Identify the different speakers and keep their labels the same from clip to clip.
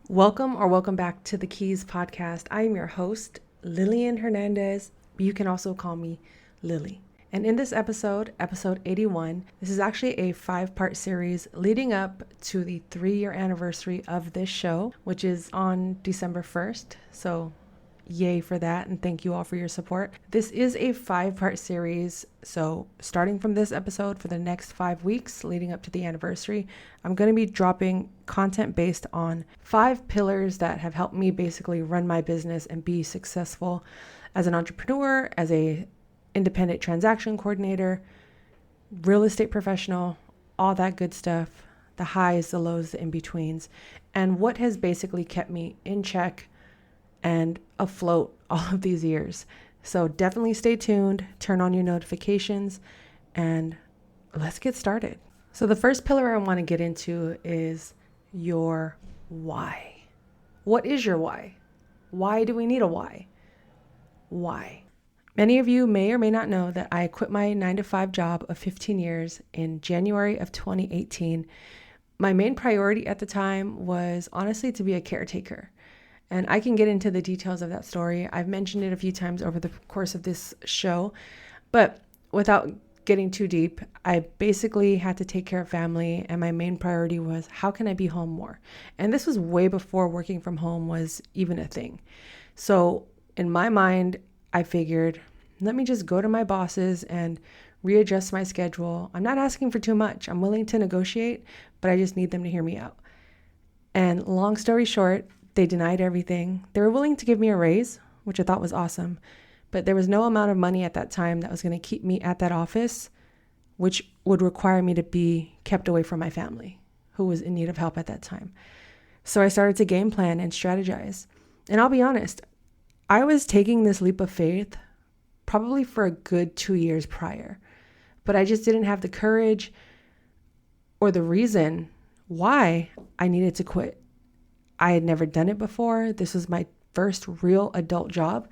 Speaker 1: Welcome back to the Keys podcast. I am your host, Lillian Hernandez. You can also call me Lilly. And in this episode 81, this is actually a 5-part series leading up to the 3-year anniversary of this show, which is on December 1st. So yay for that, and thank you all for your support. This is a 5-part series, so starting from this episode for the next 5 weeks leading up to the anniversary, I'm going to be dropping content based on 5 pillars that have helped me basically run my business and be successful as an entrepreneur, as a independent transaction coordinator, real estate professional, all that good stuff, the highs, the lows, the in-betweens, and what has basically kept me in check and afloat all of these years. So definitely stay tuned, turn on your notifications, and let's get started. So the first pillar I want to get into is your why. What is your why? Why do we need a why? Why? Many of you may or may not know that I quit my 9-to-5 job of 15 years in January of 2018. My main priority at the time was honestly to be a caretaker. And I can get into the details of that story. I've mentioned it a few times over the course of this show, but without getting too deep, I basically had to take care of family, and my main priority was, how can I be home more? And this was way before working from home was even a thing. So in my mind, I figured, let me just go to my bosses and readjust my schedule. I'm not asking for too much. I'm willing to negotiate, but I just need them to hear me out. And long story short, they denied everything. They were willing to give me a raise, which I thought was awesome, but there was no amount of money at that time that was going to keep me at that office, which would require me to be kept away from my family, who was in need of help at that time. So I started to game plan and strategize. And I'll be honest, I was taking this leap of faith probably for a good 2 years prior, but I just didn't have the courage or the reason why I needed to quit. I had never done it before. This was my first real adult job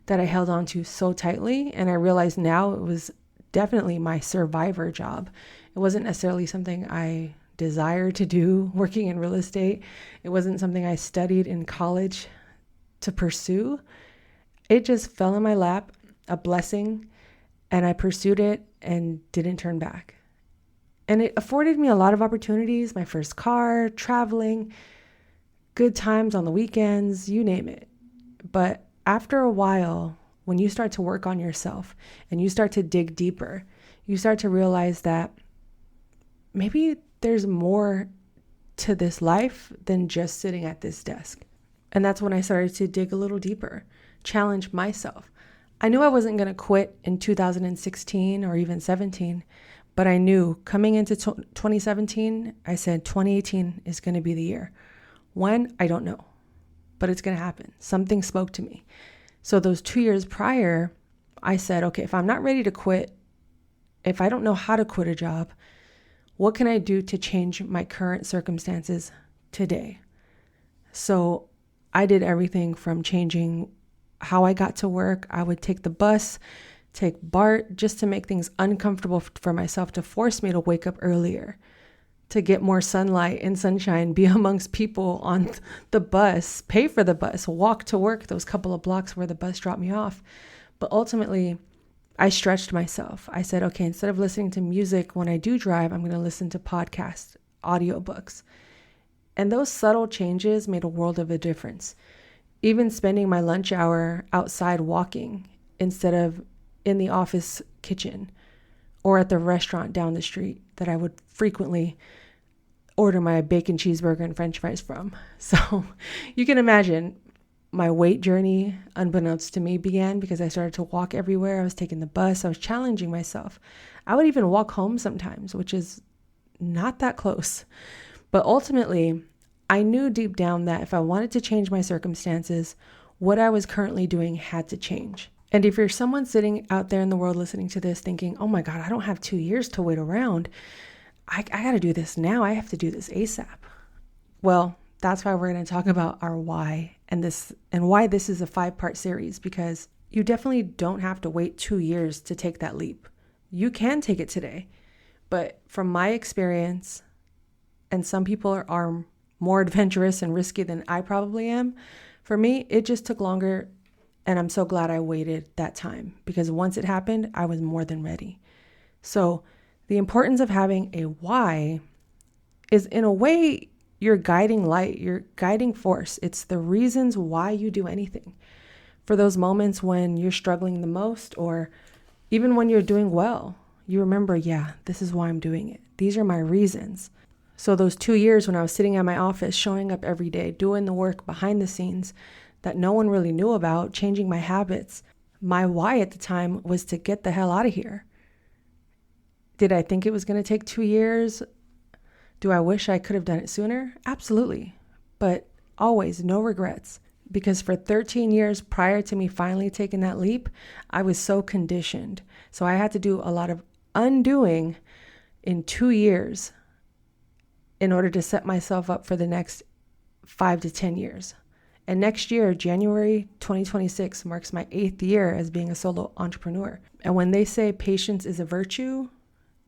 Speaker 1: that I held on to so tightly. And I realized now it was definitely my survivor job. It wasn't necessarily something I desired to do working in real estate. It wasn't something I studied in college to pursue. It just fell in my lap, a blessing, and I pursued it and didn't turn back. And it afforded me a lot of opportunities, my first car, traveling, good times on the weekends, you name it. But after a while, when you start to work on yourself and you start to dig deeper, you start to realize that maybe there's more to this life than just sitting at this desk. And that's when I started to dig a little deeper, challenge myself. I knew I wasn't going to quit in 2016 or even 17, but I knew coming into 2017, I said 2018 is going to be the year. When? I don't know, but it's going to happen. Something spoke to me. So those 2 years prior, I said, okay, if I'm not ready to quit, if I don't know how to quit a job, what can I do to change my current circumstances today? So I did everything from changing how I got to work. I would take the bus, take BART, just to make things uncomfortable for myself, to force me to wake up earlier, to get more sunlight and sunshine, be amongst people on the bus, pay for the bus, walk to work those couple of blocks where the bus dropped me off. But ultimately, I stretched myself. I said, okay, instead of listening to music when I do drive, I'm going to listen to podcasts, audiobooks. And those subtle changes made a world of a difference. Even spending my lunch hour outside walking instead of in the office kitchen or at the restaurant down the street that I would frequently order my bacon cheeseburger and french fries from. So you can imagine my weight journey, unbeknownst to me, began because I started to walk everywhere. I was taking the bus. I was challenging myself. I would even walk home sometimes, which is not that close. But ultimately, I knew deep down that if I wanted to change my circumstances, what I was currently doing had to change. And if you're someone sitting out there in the world listening to this thinking, oh my God, I don't have 2 years to wait around. I got to do this now. I have to do this ASAP. Well, that's why we're going to talk about our why and why this is a 5-part series, because you definitely don't have to wait 2 years to take that leap. You can take it today. But from my experience, and some people are more adventurous and risky than I probably am. For me, it just took longer, and I'm so glad I waited that time, because once it happened, I was more than ready. So the importance of having a why is, in a way, your guiding light, your guiding force. It's the reasons why you do anything. For those moments when you're struggling the most, or even when you're doing well, you remember, yeah, this is why I'm doing it. These are my reasons. So those 2 years when I was sitting at my office, showing up every day, doing the work behind the scenes that no one really knew about, changing my habits, my why at the time was to get the hell out of here. Did I think it was going to take 2 years? Do I wish I could have done it sooner? Absolutely. But always no regrets. Because for 13 years prior to me finally taking that leap, I was so conditioned. So I had to do a lot of undoing in 2 years in order to set myself up for the next 5 to 10 years. And next year, January 2026, marks my 8th year as being a solo entrepreneur. And when they say patience is a virtue,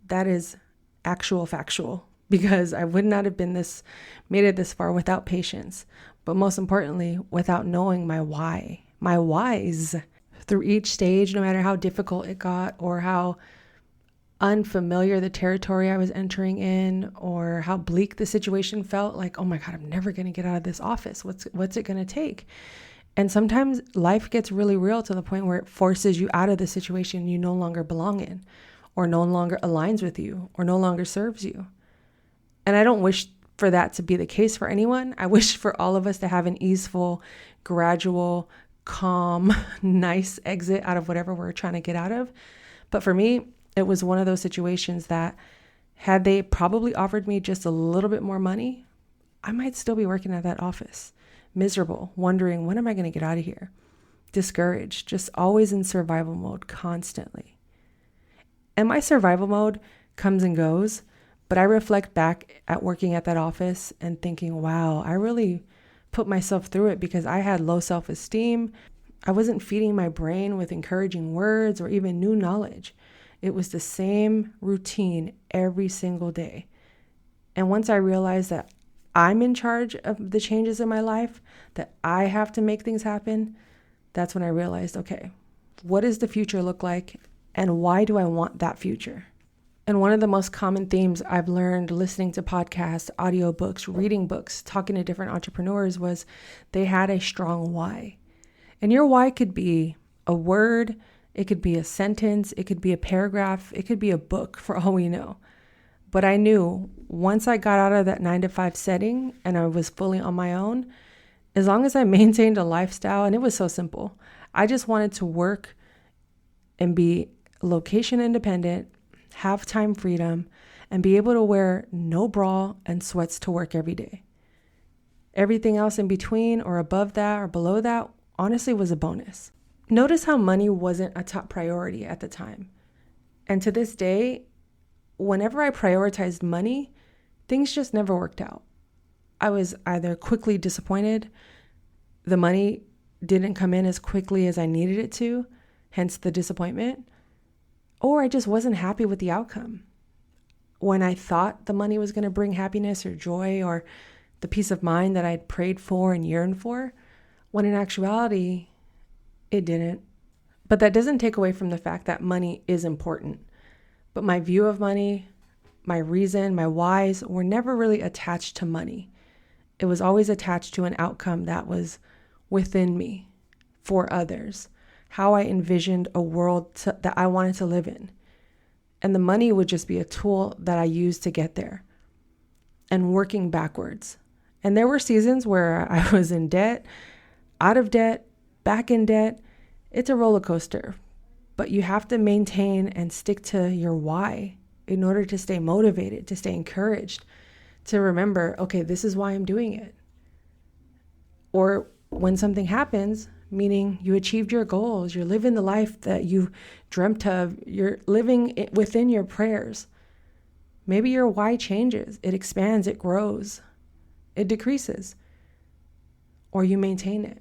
Speaker 1: that is actual factual, because I would not have made it this far without patience. But most importantly, without knowing my why, my whys through each stage, no matter how difficult it got or how unfamiliar the territory I was entering in, or how bleak the situation felt. Like, oh my God, I'm never going to get out of this office. What's it going to take? And sometimes life gets really real to the point where it forces you out of the situation you no longer belong in, or no longer aligns with you, or no longer serves you. And I don't wish for that to be the case for anyone. I wish for all of us to have an easeful, gradual, calm, nice exit out of whatever we're trying to get out of. But for me, it was one of those situations that, had they probably offered me just a little bit more money, I might still be working at that office, miserable, wondering, when am I going to get out of here? Discouraged, just always in survival mode, constantly. And my survival mode comes and goes, but I reflect back at working at that office and thinking, wow, I really put myself through it, because I had low self-esteem. I wasn't feeding my brain with encouraging words or even new knowledge. It was the same routine every single day. And once I realized that I'm in charge of the changes in my life, that I have to make things happen, that's when I realized, okay, what does the future look like, and why do I want that future? And one of the most common themes I've learned listening to podcasts, audiobooks, reading books, talking to different entrepreneurs was they had a strong why. And your why could be a word, it could be a sentence, it could be a paragraph, it could be a book, for all we know. But I knew once I got out of that 9-to-5 setting and I was fully on my own, as long as I maintained a lifestyle, and it was so simple, I just wanted to work and be location independent, have time freedom, and be able to wear no bra and sweats to work every day. Everything else in between or above that or below that honestly was a bonus. Notice how money wasn't a top priority at the time. And to this day, whenever I prioritized money, things just never worked out. I was either quickly disappointed, the money didn't come in as quickly as I needed it to, hence the disappointment, or I just wasn't happy with the outcome. When I thought the money was going to bring happiness or joy or the peace of mind that I'd prayed for and yearned for, when in actuality, it didn't. But that doesn't take away from the fact that money is important. But my view of money, my reason, my whys were never really attached to money. It was always attached to an outcome that was within me, for others, how I envisioned a world that I wanted to live in. And the money would just be a tool that I used to get there, and working backwards. And there were seasons where I was in debt, out of debt, back in debt. It's a roller coaster, but you have to maintain and stick to your why in order to stay motivated, to stay encouraged, to remember, okay, this is why I'm doing it. Or when something happens, meaning you achieved your goals, you're living the life that you dreamt of, you're living within your prayers. Maybe your why changes, it expands, it grows, it decreases, or you maintain it.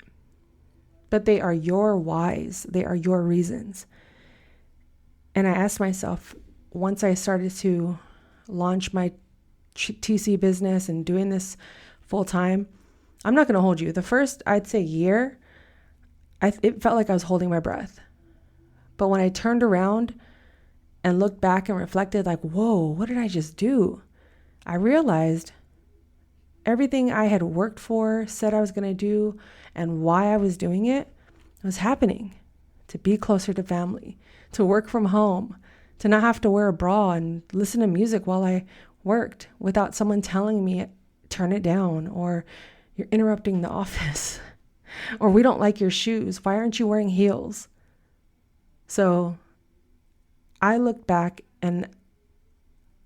Speaker 1: But they are your whys, they are your reasons. And I asked myself, once I started to launch my TC business and doing this full time. I'm not going to hold you. The first, I'd say, year, it felt like I was holding my breath. But when I turned around and looked back and reflected, like, whoa, what did I just do? I realized everything I had worked for, said I was going to do, and why I was doing it was happening. To be closer to family, to work from home, to not have to wear a bra and listen to music while I worked without someone telling me, turn it down, or you're interrupting the office, or we don't like your shoes. Why aren't you wearing heels? So I looked back and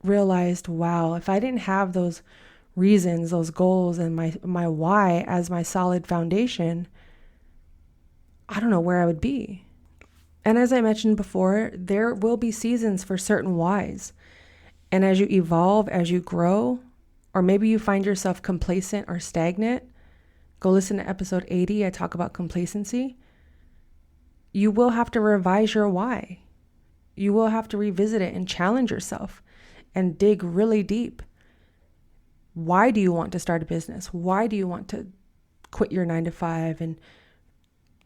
Speaker 1: realized, wow, if I didn't have those reasons, those goals, and my why as my solid foundation, I don't know where I would be. And as I mentioned before, there will be seasons for certain whys. And as you evolve, as you grow, or maybe you find yourself complacent or stagnant, go listen to episode 80. I talk about complacency. You will have to revise your why. You will have to revisit it and challenge yourself and dig really deep. Why do you want to start a business? Why do you want to quit your 9-to-5 and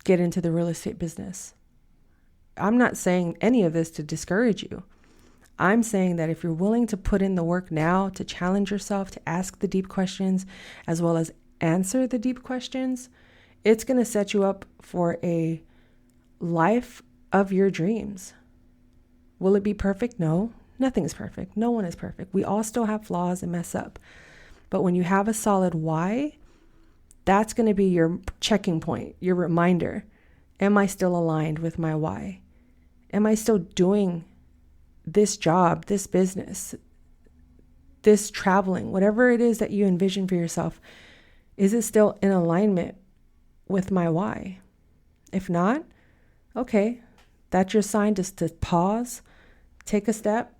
Speaker 1: get into the real estate business? I'm not saying any of this to discourage you. I'm saying that if you're willing to put in the work now to challenge yourself, to ask the deep questions, as well as answer the deep questions, it's going to set you up for a life of your dreams. Will it be perfect? No, nothing's perfect. No one is perfect. We all still have flaws and mess up. But when you have a solid why, that's going to be your checking point, your reminder. Am I still aligned with my why? Am I still doing this job, this business, this traveling, whatever it is that you envision for yourself? Is it still in alignment with my why? If not, okay, that's your sign just to pause, take a step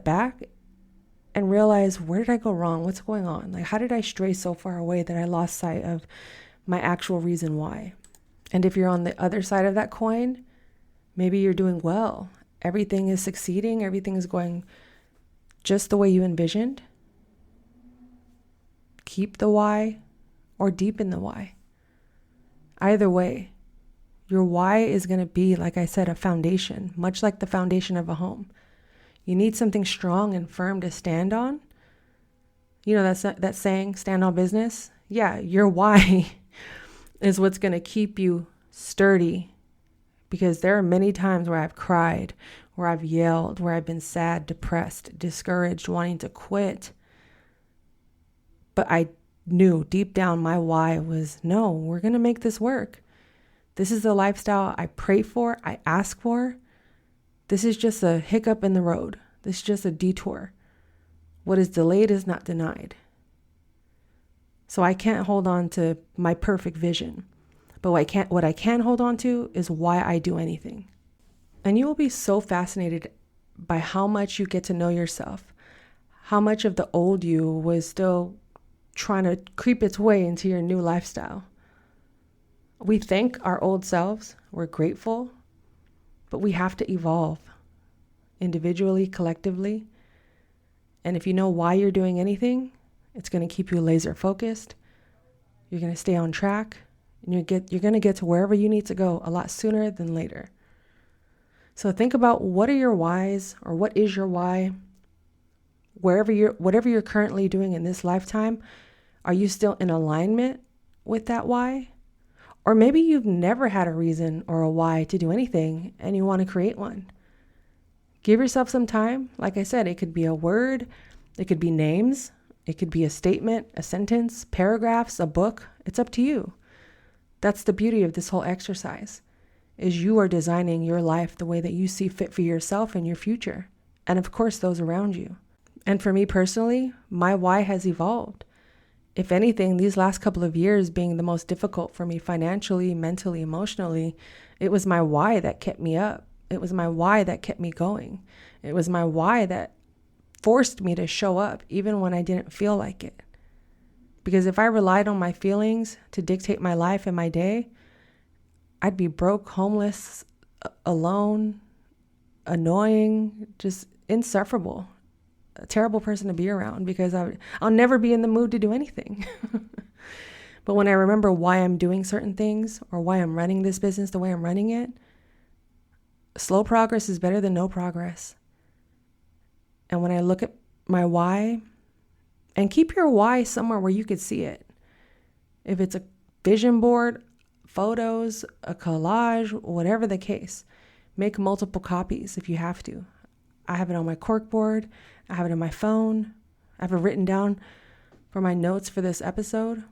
Speaker 1: back, and realize, where did I go wrong? What's going on? Like, how did I stray so far away that I lost sight of my actual reason why? And if you're on the other side of that coin, maybe you're doing well. Everything is succeeding. Everything is going just the way you envisioned. Keep the why or deepen the why. Either way, your why is going to be, like I said, a foundation, much like the foundation of a home. You need something strong and firm to stand on. You know, that saying, stand on business. Yeah, your why is what's going to keep you sturdy. Because there are many times where I've cried, where I've yelled, where I've been sad, depressed, discouraged, wanting to quit. But I knew deep down my why was, no, we're going to make this work. This is the lifestyle I pray for, I ask for. This is just a hiccup in the road. This is just a detour. What is delayed is not denied. So I can't hold on to my perfect vision. But what I can hold on to is why I do anything. And you will be so fascinated by how much you get to know yourself, how much of the old you was still trying to creep its way into your new lifestyle. We thank our old selves, we're grateful, but we have to evolve individually, collectively. And if you know why you're doing anything, it's going to keep you laser focused. You're going to stay on track. And you're going to get to wherever you need to go a lot sooner than later. So think about, what are your whys, or what is your why? Whatever you're currently doing in this lifetime, are you still in alignment with that why? Or maybe you've never had a reason or a why to do anything and you want to create one. Give yourself some time. Like I said, it could be a word, it could be names, it could be a statement, a sentence, paragraphs, a book. It's up to you. That's the beauty of this whole exercise, is you are designing your life the way that you see fit for yourself and your future. And of course, those around you. And for me personally, my why has evolved. If anything, these last couple of years being the most difficult for me financially, mentally, emotionally, it was my why that kept me up. It was my why that kept me going. It was my why that forced me to show up even when I didn't feel like it. Because if I relied on my feelings to dictate my life and my day, I'd be broke, homeless, alone, annoying, just insufferable, a terrible person to be around, because I'll never be in the mood to do anything. But when I remember why I'm doing certain things or why I'm running this business the way I'm running it, slow progress is better than no progress. And when I look at my why, and keep your why somewhere where you could see it. If it's a vision board, photos, a collage, whatever the case, make multiple copies if you have to. I have it on my cork board. I have it on my phone. I have it written down for my notes for this episode.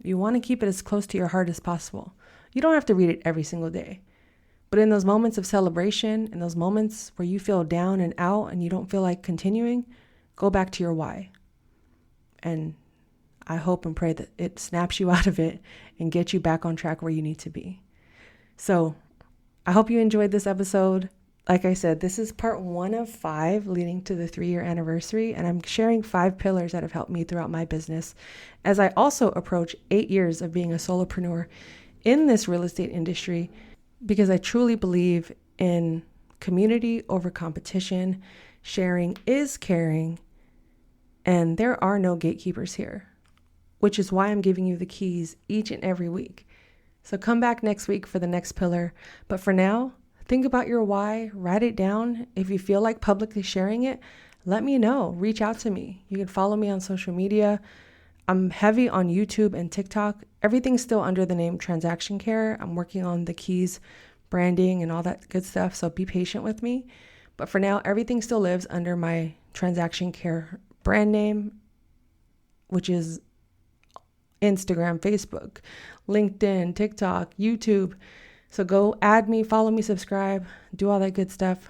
Speaker 1: You want to keep it as close to your heart as possible. You don't have to read it every single day. But in those moments of celebration, in those moments where you feel down and out and you don't feel like continuing, go back to your why. And I hope and pray that it snaps you out of it and gets you back on track where you need to be. So I hope you enjoyed this episode. Like I said, this is part 1 of 5 leading to the 3-year anniversary. And I'm sharing 5 pillars that have helped me throughout my business as I also approach 8 years of being a solopreneur in this real estate industry, because I truly believe in community over competition. Sharing is caring. And there are no gatekeepers here, which is why I'm giving you the keys each and every week. So come back next week for the next pillar. But for now, think about your why, write it down. If you feel like publicly sharing it, let me know. Reach out to me. You can follow me on social media. I'm heavy on YouTube and TikTok. Everything's still under the name Transaction Care. I'm working on the keys, branding, and all that good stuff. So be patient with me. But for now, everything still lives under my Transaction Care brand name, which is Instagram, Facebook, LinkedIn, TikTok, YouTube. So go add me, follow me, subscribe, do all that good stuff.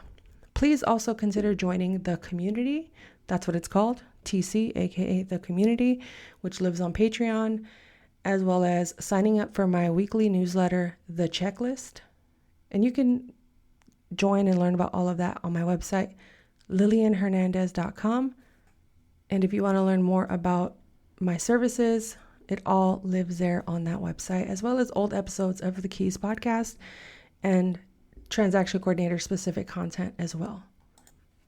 Speaker 1: Please also consider joining the community. That's what it's called, TC, aka the community, which lives on Patreon, as well as signing up for my weekly newsletter, The Checklist. And you can join and learn about all of that on my website, lillianhernandez.com. And if you want to learn more about my services, it all lives there on that website, as well as old episodes of the Keys podcast and transaction coordinator specific content as well.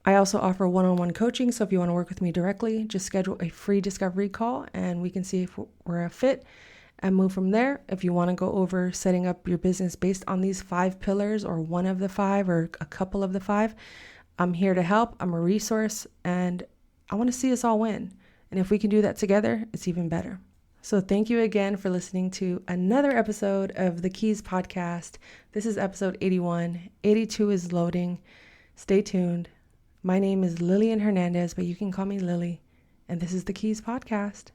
Speaker 1: I also offer one-on-one coaching. So if you want to work with me directly, just schedule a free discovery call and we can see if we're a fit and move from there. If you want to go over setting up your business based on these 5 pillars or one of the 5 or a couple of the 5, I'm here to help. I'm a resource and I want to see us all win. And if we can do that together, it's even better. So thank you again for listening to another episode of the Keys podcast. This is episode 81. 82 is loading. Stay tuned. My name is Lillian Hernandez, but you can call me Lily. And this is the Keys podcast.